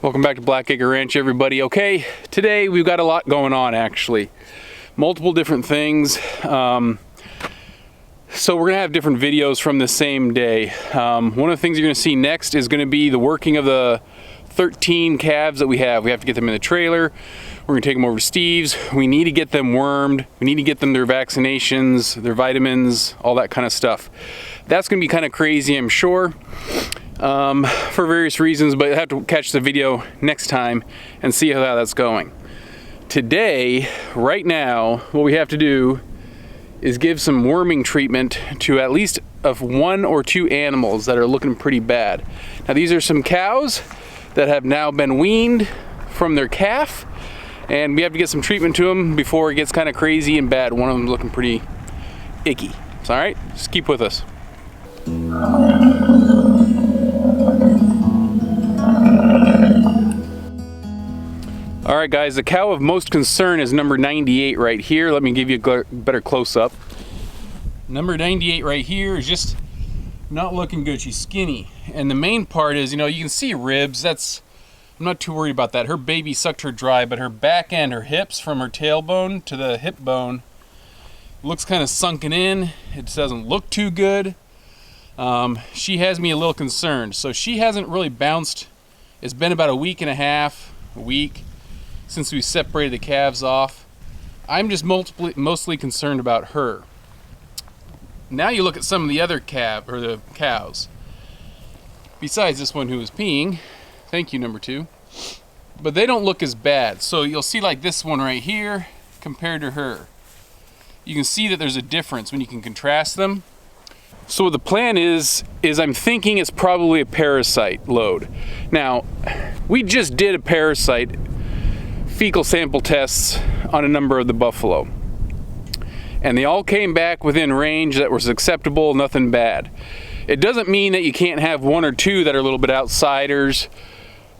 Welcome back to Blackacre Ranch, everybody. Okay, today we've got a lot going on, actually. Multiple different things. So we're gonna have different videos from the same day. One of the things you're gonna see next is gonna be the working of the 13 calves that we have. We have to get them in the trailer. We're gonna take them over to Steve's. We need to get them wormed. We need to get them their vaccinations, their vitamins, all that kind of stuff. That's gonna be kind of crazy, I'm sure. For various reasons, but you'll have to catch the video next time and see how that's going. Today, right now, what we have to do is give some worming treatment to at least of 1 or 2 animals that are looking pretty bad. Now these are some cows that have now been weaned from their calf, and we have to get some treatment to them before it gets kind of crazy and bad. One of them's looking pretty icky. So, all right, just keep with us. All right, guys, the cow of most concern is number 98 right here. Let me give you a better close-up. Number 98 right here is just not looking good. She's skinny. And the main part is, you know, you can see ribs. I'm not too worried about that. Her baby sucked her dry, but her back end, her hips from her tailbone to the hip bone looks kind of sunken in. It doesn't look too good. She has me a little concerned. So she hasn't really bounced. It's been about a week and a half, a week, since we separated the calves off. I'm just mostly concerned about her. Now you look at some of the other the cows. Besides this one who was peeing, thank you, number 2. But they don't look as bad. So you'll see like this one right here compared to her. You can see that there's a difference when you can contrast them. So what the plan is I'm thinking it's probably a parasite load. Now, we just did a parasite fecal sample tests on a number of the buffalo, and they all came back within range that was acceptable, nothing bad. It doesn't mean that you can't have 1 or 2 that are a little bit outsiders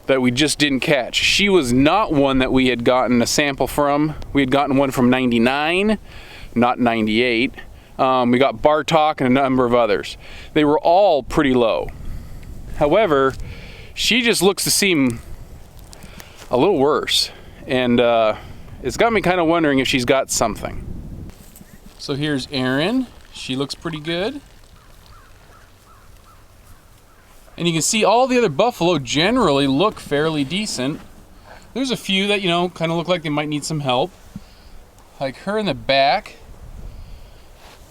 that we just didn't catch. She was not one that we had gotten a sample from. We had gotten one from 99, not 98. We got Bartok and a number of others. They were all pretty low. However, she just looks to seem a little worse. And it's got me kind of wondering if she's got something. So here's Erin. She looks pretty good. And you can see all the other buffalo generally look fairly decent. There's a few that, you know, kind of look like they might need some help. Like her in the back.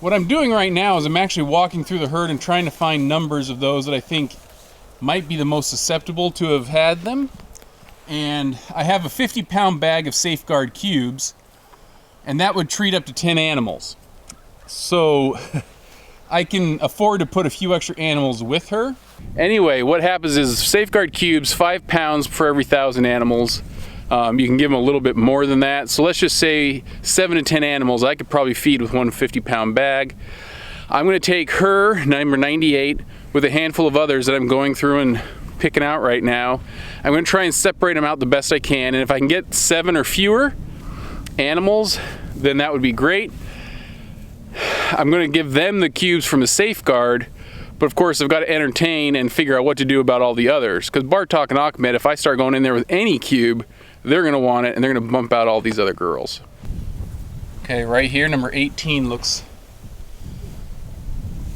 What I'm doing right now is I'm actually walking through the herd and trying to find numbers of those that I think might be the most susceptible to have had them. And I have a 50-pound bag of Safeguard cubes, and that would treat up to 10 animals. So I can afford to put a few extra animals with her. Anyway, what happens is Safeguard cubes, 5 pounds for every 1,000 animals. You can give them a little bit more than that. So let's just say 7 to 10 animals I could probably feed with one 50-pound bag. I'm going to take her, number 98, with a handful of others that I'm going through and picking out right now. I'm going to try and separate them out the best I can, and if I can get 7 or fewer animals, then that would be great. I'm going to give them the cubes from the Safeguard, but of course I've got to entertain and figure out what to do about all the others, because Bartok and Ahmed, if I start going in there with any cube, they're going to want it and they're going to bump out all these other girls. Okay, right here, number 18 looks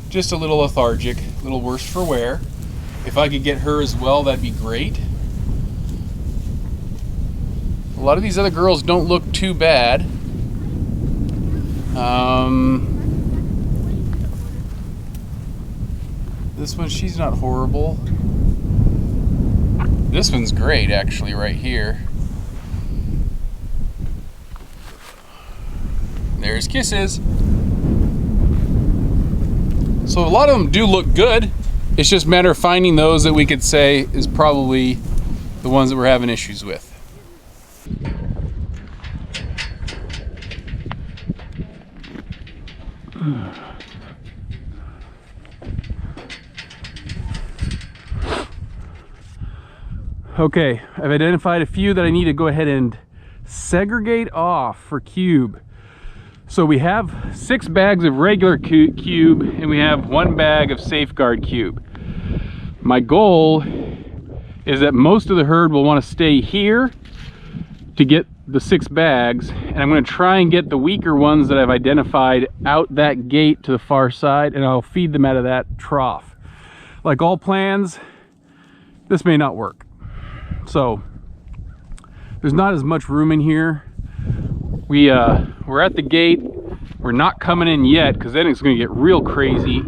just a little lethargic, a little worse for wear. If I could get her as well, that'd be great. A lot of these other girls don't look too bad. This one, she's not horrible. This one's great, actually, right here. There's Kisses. So a lot of them do look good. It's just a matter of finding those that we could say is probably the ones that we're having issues with. Okay, I've identified a few that I need to go ahead and segregate off for cube. So we have 6 bags of regular cube and we have 1 bag of Safeguard cube. My goal is that most of the herd will want to stay here to get the 6 bags, and I'm going to try and get the weaker ones that I've identified out that gate to the far side, and I'll feed them out of that trough. Like all plans, this may not work. So there's not as much room in here. We're at the gate. We're not coming in yet because then it's going to get real crazy.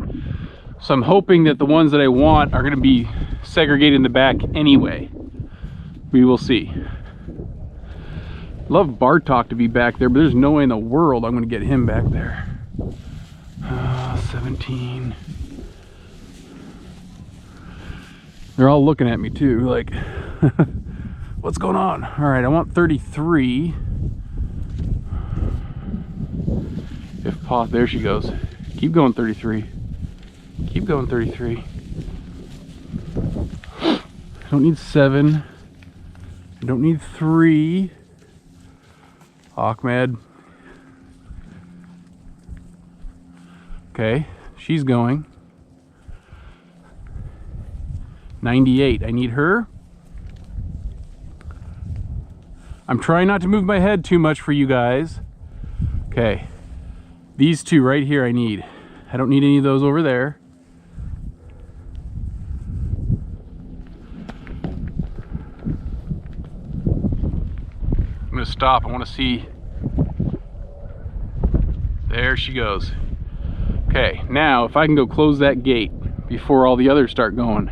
So I'm hoping that the ones that I want are going to be segregated in the back anyway. We will see. Love Bartok to be back there, but there's no way in the world I'm going to get him back there. 17. They're all looking at me too, like, what's going on? All right, I want 33. If Paw, there she goes. Keep going, 33. Keep going, 33. I don't need 7. I don't need 3. Ahmed. Okay, she's going. 98, I need her. I'm trying not to move my head too much for you guys. Okay, these 2 right here I need. I don't need any of those over there. I'm gonna stop, I wanna see. There she goes. Okay, now if I can go close that gate before all the others start going.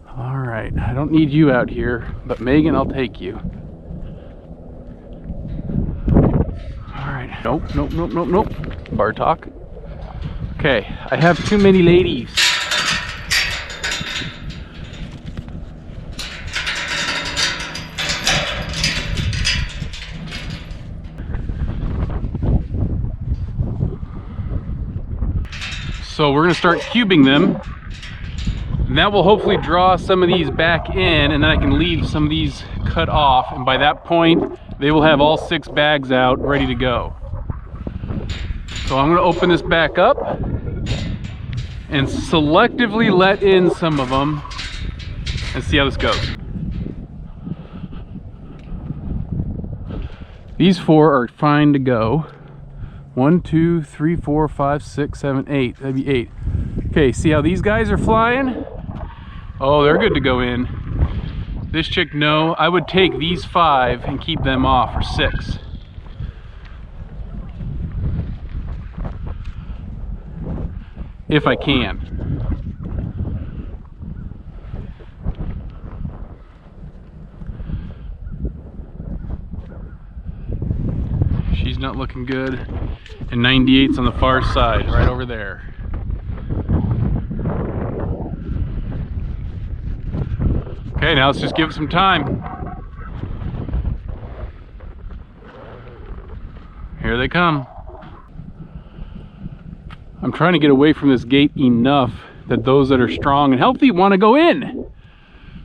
Alright, I don't need you out here, but Megan, I'll take you. Alright, nope, nope, nope, nope, nope. Bartok. Okay, I have too many ladies. So we're gonna start cubing them. And that will hopefully draw some of these back in, and then I can leave some of these cut off, and by that point they will have all 6 bags out ready to go. So I'm going to open this back up and selectively let in some of them and see how this goes. These 4 are fine to go. 1, 2, 3, 4, 5, 6, 7, 8. That'd be 8. Okay, see how these guys are flying? Oh, they're good to go in. This chick, no. I would take these 5 and keep them off, or 6. If I can. She's not looking good. And 98's on the far side, right over there. Okay, now let's just give it some time. Here they come. I'm trying to get away from this gate enough that those that are strong and healthy want to go in.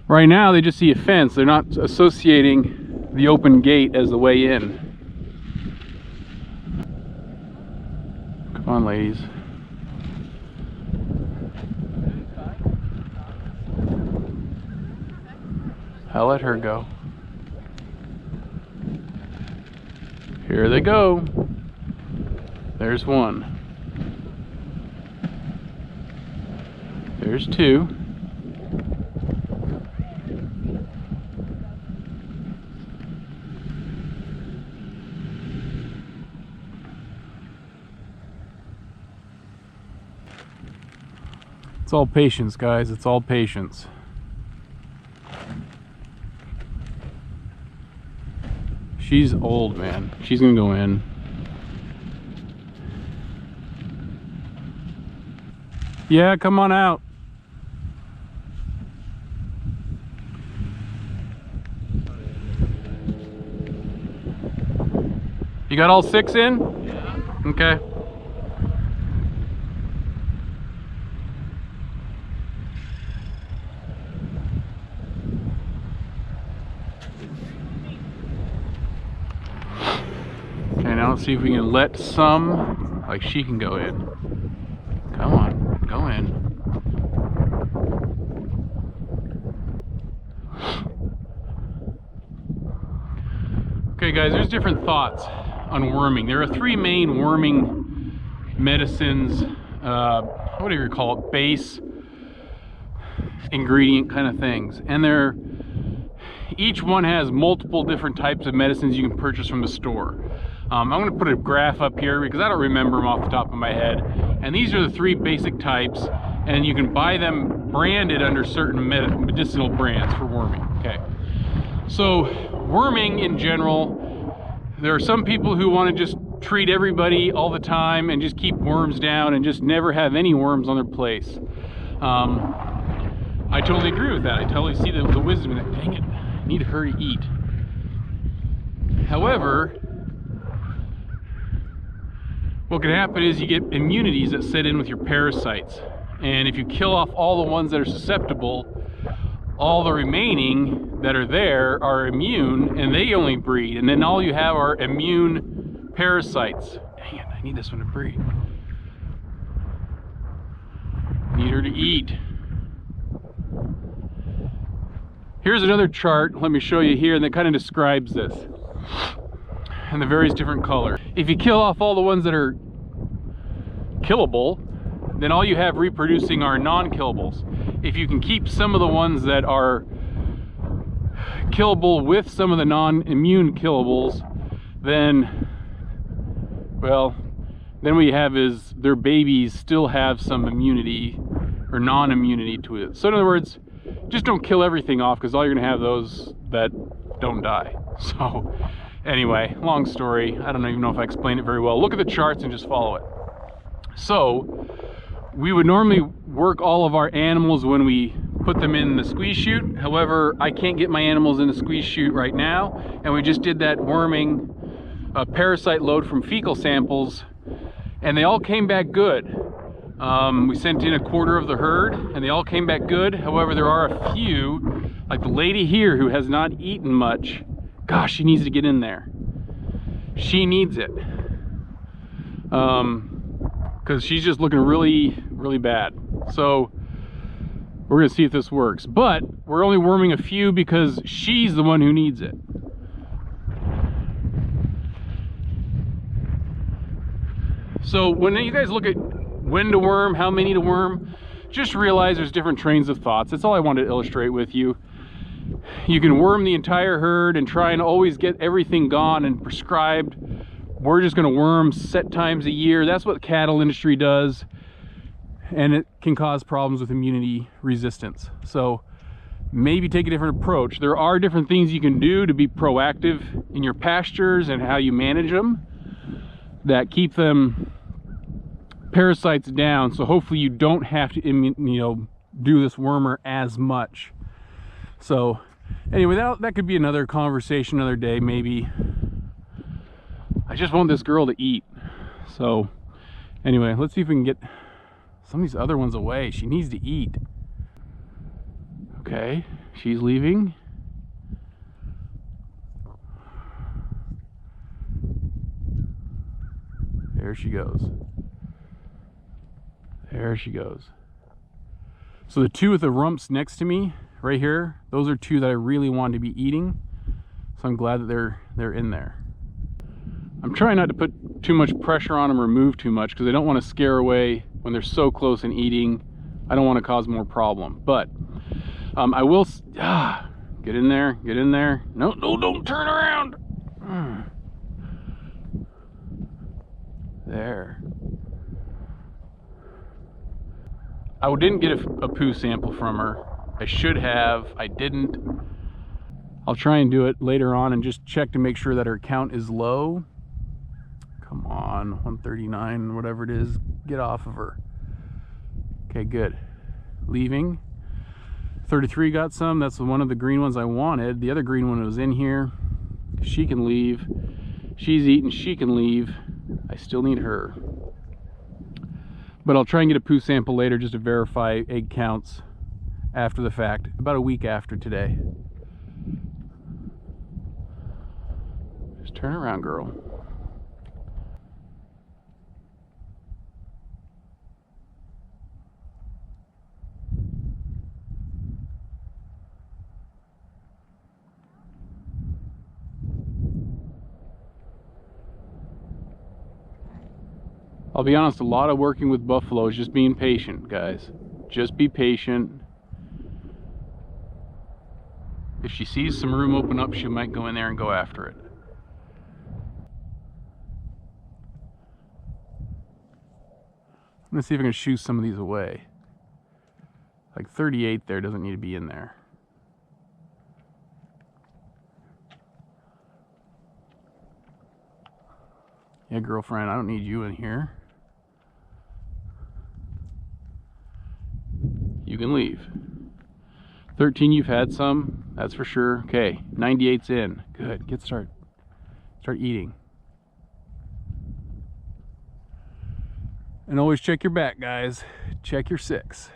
Right now they just see a fence. They're not associating the open gate as the way in. Come on, ladies. I'll let her go. Here they go. There's 1. There's 2. It's all patience, guys. It's all patience. She's old, man. She's gonna go in. Yeah, come on out. You got all 6 in? Yeah. Okay. Let's see if we can let some, like she can go in. Come on, go in. Okay guys, there's different thoughts on worming. There are 3 main worming medicines, whatever you call it, base ingredient kind of things. And each one has multiple different types of medicines you can purchase from the store. I'm going to put a graph up here because I don't remember them off the top of my head. And these are the 3 basic types, and you can buy them branded under certain medicinal brands for worming. Okay. So worming in general, there are some people who want to just treat everybody all the time and just keep worms down and just never have any worms on their place. I totally agree with that. I totally see the wisdom in it. Dang it, I need her to eat. However, what can happen is you get immunities that set in with your parasites. And if you kill off all the ones that are susceptible, all the remaining that are there are immune, and they only breed. And then all you have are immune parasites. Dang it, I need this one to breed. Need her to eat. Here's another chart, let me show you here, and that kind of describes this. And the various different colors. If you kill off all the ones that are killable, then all you have reproducing are non-killables. If you can keep some of the ones that are killable with some of the non-immune killables, then, well, then what you have is their babies still have some immunity or non-immunity to it. So in other words, just don't kill everything off, because all you're gonna have those that don't die. So anyway, long story. I don't even know if I explained it very well. Look at the charts and just follow it. So we would normally work all of our animals when we put them in the squeeze chute. However, I can't get my animals in the squeeze chute right now, and we just did that worming parasite load from fecal samples, and they all came back good. We sent in 1/4 of the herd, and they all came back good. However, there are a few, like the lady here who has not eaten much. Gosh, she needs to get in there. She needs it. Because she's just looking really, really bad. So we're gonna see if this works. But we're only worming a few because she's the one who needs it. So when you guys look at when to worm, how many to worm, just realize there's different trains of thoughts. That's all I wanted to illustrate with you. You can worm the entire herd and try and always get everything gone and prescribed. We're just going to worm set times a year. That's what the cattle industry does, and it can cause problems with immunity resistance. So maybe take a different approach. There are different things you can do to be proactive in your pastures and how you manage them that keep them parasites down, so hopefully you don't have to do this wormer as much. So anyway, that could be another conversation another day maybe. I just want this girl to eat. So anyway, let's see if we can get some of these other ones away. She needs to eat. Okay, she's leaving. There she goes. There she goes. So the 2 with the rumps next to me right here, those are 2 that I really want to be eating. So I'm glad that they're in there. I'm trying not to put too much pressure on them or move too much, because I don't want to scare away when they're so close and eating. I don't want to cause more problem. But I will get in there, get in there. No, don't turn around. There. I didn't get a poo sample from her. I should have. I didn't. I'll try and do it later on and just check to make sure that her count is low. Come on, 139, whatever it is. Get off of her. Okay, good. Leaving. 33 got some. That's one of the green ones I wanted. The other green one was in here. She can leave. She's eaten. She can leave. I still need her. But I'll try and get a poo sample later just to verify egg counts after the fact, about a week after today. Just turn around, girl. I'll be honest, a lot of working with buffalo is just being patient, guys. Just be patient. If she sees some room open up, she might go in there and go after it. I'm gonna see if I can shoo some of these away. Like 38 there doesn't need to be in there. Yeah, girlfriend, I don't need you in here. You can leave. 13, you've had some, that's for sure. Okay, 98's in. Good, get started. Start eating. And always check your back, guys. Check your 6.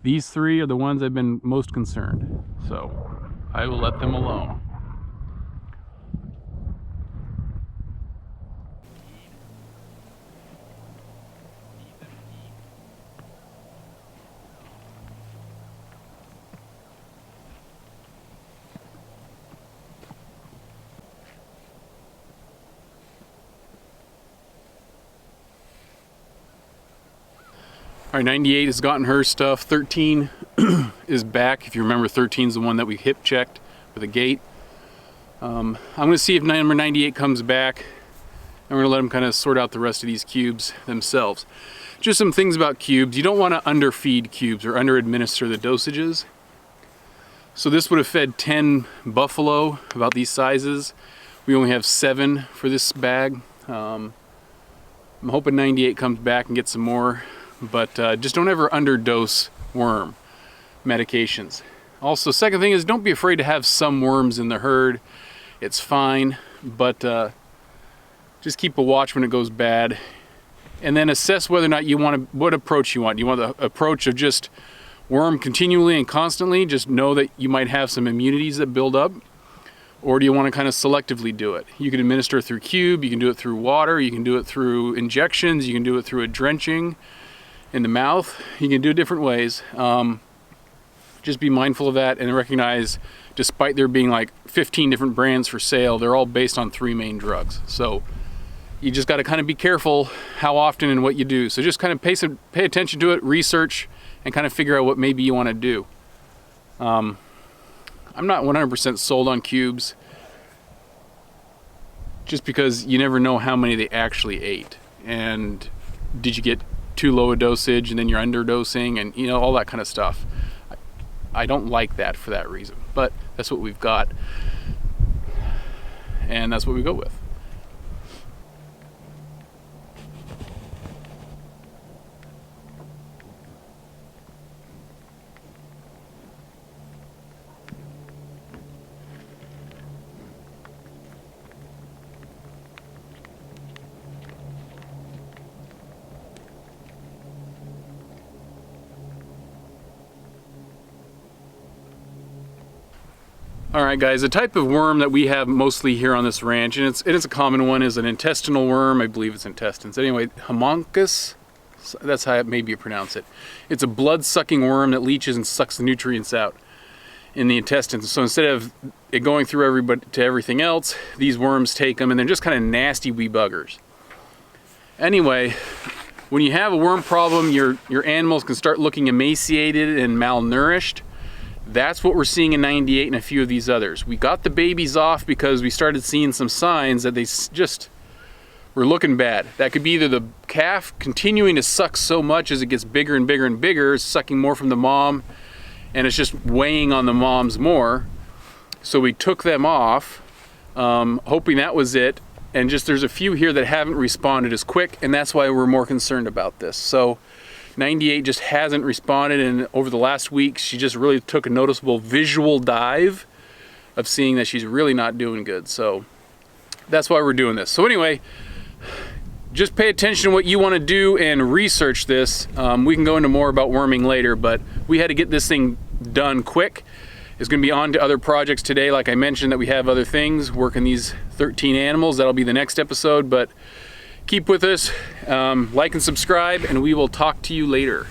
These 3 are the ones I've been most concerned, so I will let them alone. All right, 98 has gotten her stuff. 13 is back. If you remember, 13 is the one that we hip checked with a gate. I'm gonna see if number 98 comes back, and we're gonna let them kind of sort out the rest of these cubes themselves. Just some things about cubes. You don't want to underfeed cubes or under-administer the dosages. So this would have fed 10 buffalo, about these sizes. We only have 7 for this bag. I'm hoping 98 comes back and gets some more. But just don't ever underdose worm medications. Also, second thing is, don't be afraid to have some worms in the herd. It's fine, but just keep a watch when it goes bad, and then assess whether or not you want what approach you want. Do you want the approach of just worm continually and constantly, just know that you might have some immunities that build up, or do you want to kind of selectively do it? You can administer through cube, you can do it through water, you can do it through injections, you can do it through a drenching in the mouth. You can do it different ways. Just be mindful of that and recognize, despite there being like 15 different brands for sale, they're all based on 3 main drugs. So you just got to kind of be careful how often and what you do. So just kind of pay attention to it, research, and kind of figure out what maybe you want to do. I'm not 100% sold on cubes, just because you never know how many they actually ate. And did you get too low a dosage and then you're underdosing, and you know, all that kind of stuff. I don't like that for that reason, but that's what we've got, and that's what we go with. Alright guys, the type of worm that we have mostly here on this ranch, and it's a common one, is an intestinal worm. I believe it's intestines. Anyway, homunculus, that's how maybe you pronounce it. It's a blood-sucking worm that leaches and sucks the nutrients out in the intestines. So instead of it going through everybody to everything else, these worms take them, and they're just kind of nasty wee buggers. Anyway, when you have a worm problem, your animals can start looking emaciated and malnourished. That's what we're seeing in 98 and a few of these others. We got the babies off because we started seeing some signs that they just were looking bad. That could be either the calf continuing to suck so much as it gets bigger and bigger and bigger, sucking more from the mom, and it's just weighing on the moms more. So we took them off, hoping that was it. And just there's a few here that haven't responded as quick, and that's why we're more concerned about this. So 98 just hasn't responded, and over the last week she just really took a noticeable visual dive of seeing that she's really not doing good. So that's why we're doing this. So anyway, just pay attention to what you want to do and research this. We can go into more about worming later, but we had to get this thing done quick. It's going to be on to other projects today. Like I mentioned, that we have other things working these 13 animals. That'll be the next episode, but keep with us, like and subscribe, and we will talk to you later.